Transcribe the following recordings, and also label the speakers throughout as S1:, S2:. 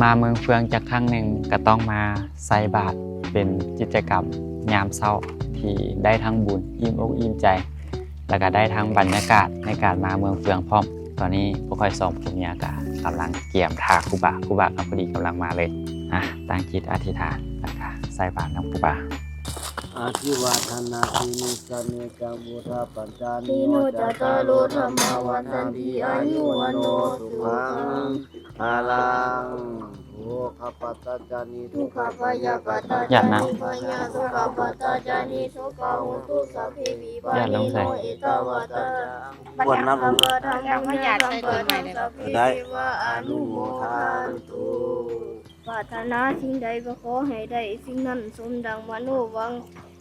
S1: มาเมืองเฟืองจากครั้งหนึ่งก็ต้องมาใส่บาตรเป็นกิจกรรมยามเช้าที่ได้ทั้งบุญอิ่มอกอิ่มใจแล้วก็ได้ทั้งบรรยากาศในการมาเมืองเฟืองพร้อมตอนนี้พวกค่อยสองผมเนี่ยก็กำลังเกี่ยมทาครูบากับพอดีกำลังมาเลยตั้งจิตอธิษฐานแล้วก็ใส่บาตรน้ำครูบา
S2: อาทิวาทนาทินิสเนกังบุทาปัญจานิ
S3: ทิโนจัตตารุธรรมาวันตันติอายุวันโนสุขัง
S2: พลังโภคปัตตาจานิ
S3: ทุกขปยาปัตตาจานิปัญญาสุขปัตตาจานิสุขหุตุสัพเพวิปานิโนอิตาวตา
S2: วันนั้น
S3: ธรรมะธรรมะญาติสัพพะสัพเพเทวะอนุโมทาตุปรารถนาสิ่งใดก็ขอให้ได้สิ่งนั้นสมดังมโนหวัง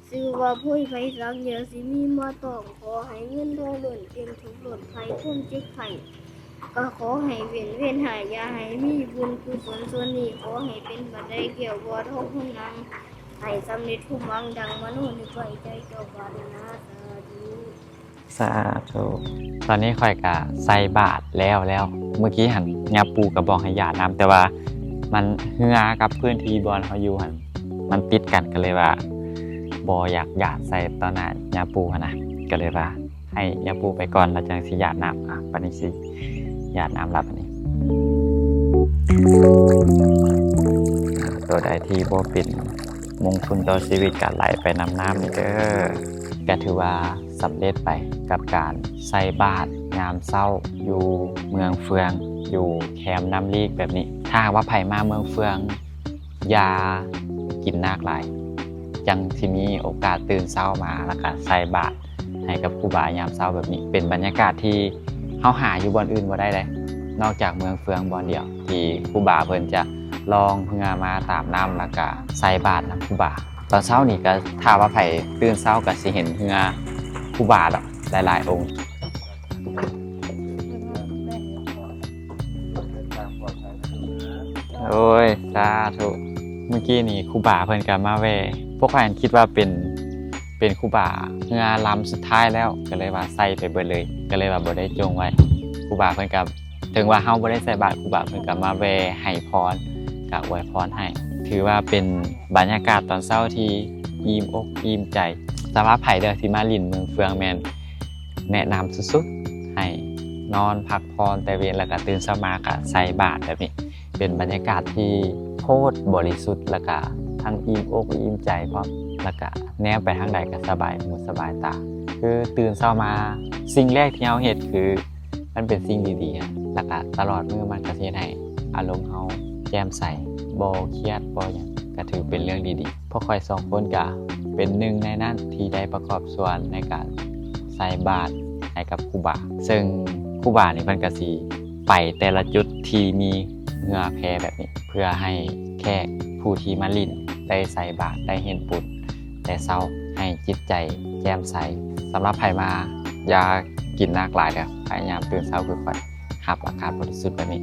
S3: ชื่อว่าผู้ไฟสักเยอะสิมีมาต้องขอให้เงินทองหล่นเต็มทุกหล่นไฟทุ่มจิกไข่ก็ขอให้เวียนหายอย่าให้มีบุญกุศลส่วนนี้ขอให้เป็นบันไดเกี่ยวบัวทองหุ่นนางให้สำเร็จทุกวังดังมโนนึกไว้ใจเจ้าบาลนา
S1: สาธุตอนนี้ค่อยกะใส่บาตรแล้วเมื่อกี้หันยาปูกับบอกให้ญาตินำแต่ว่ามันเฮือกับพื้นที่บอลเขาอยู่หันมันติดกันเลยว่าบออยากญาติใส่ตอนนั้นยาปูนะก็เลยว่าให้ยาปูไปก่อนแล้วจังสิญาตินำปณิสิญาตินำรับอันนี้ตัวใดที่บ่เป็นมงคลต่อชีวิตก็ไหลไปน้ำนี่เด้อก็ถือว่าสำเร็จไปกับการใส่บาตรยามเช้าอยู่เมืองเฟืองอยู่แคมป์น้ำลีกแบบนี้ถ้าว่าไผมาเมืองเฟืองอย่ากินนากหลายจังที่มีโอกาสตื่นเช้ามาแล้วก็ใส่บาตรให้กับครูบายามเช้าแบบนี้เป็นบรรยากาศที่เฮาหาอยู่บ่อนอื่นบ่ได้เลยนอกจากเมืองเฟืองบ่อนเดียวที่ครูบาเพิ่นจะลองเพื่อมาตามน้ำแล้วก็ใส่บาตรนำครูบาตอนเช้านี่ก็ถ้าว่าไผตื่นเช้าก็สิเห็นเฮือครูบาหลายๆองค์โอ้ยสาธุเมื่อกี้นี่ครูบาเพิ่นก็มาแวพวกข้อยคิดว่าเป็นครูบาเฮือลำสุดท้ายแล้วก็เลยว่าใส่ไปเบิดเลยก็เลยว่าบ่ได้จงไว้ครูบาเพิ่นก็ถึงว่าเฮาบ่ได้ใส่บาตรครูบาเพิ่นก็มาแวให้พรก็อวยพรให้ถือว่าเป็นบรรยากาศตอนเช้าที่อิ่มอกอิ่มใจสำหรับไผเด้อที่มาลิ้นเมืองเฟืองแม่นแนะนำสุดๆให้นอนพักผ่อนแต่เวียนแล้วก็ตื่นเช้ามาก็ใส่บาตรแบบนี้เป็นบรรยากาศที่โคตรบริสุทธิ์แล้วก็ทั้งอิ่มอกอิ่มใจพร้อมแล้วก็แนวไปทางใดก็สบายหูสบายตาคือตื่นเช้ามาสิ่งแรกที่เราเฮ็ดคือมันเป็นสิ่งดีๆแล้วก็ตลอดมื้อมันก็สิเฮ็ดให้อารมณ์เฮาแจ่มใสบ่เครียดบ่หยังก็ถือเป็นเรื่องดีๆเพราะค่อยสองคนก็เป็นหนึ่งในนั้นที่ได้ประกอบส่วนในการใส่บาตรให้กับครูบาซึ่งครูบานี่เพิ่นก็สิไปแต่ละจุดที่มีเหือแพแบบนี้เพื่อให้แขกผู้ที่มาลิ้นได้ใส่บาตรได้เห็นบุญแต่เช้าให้จิตใจแจ่มใสสำหรับไผมาอย่ากินนากหลายเด้อพยายามตื่นเช้าคือค่อยรับอากาศบริสุทธิ์แบบนี้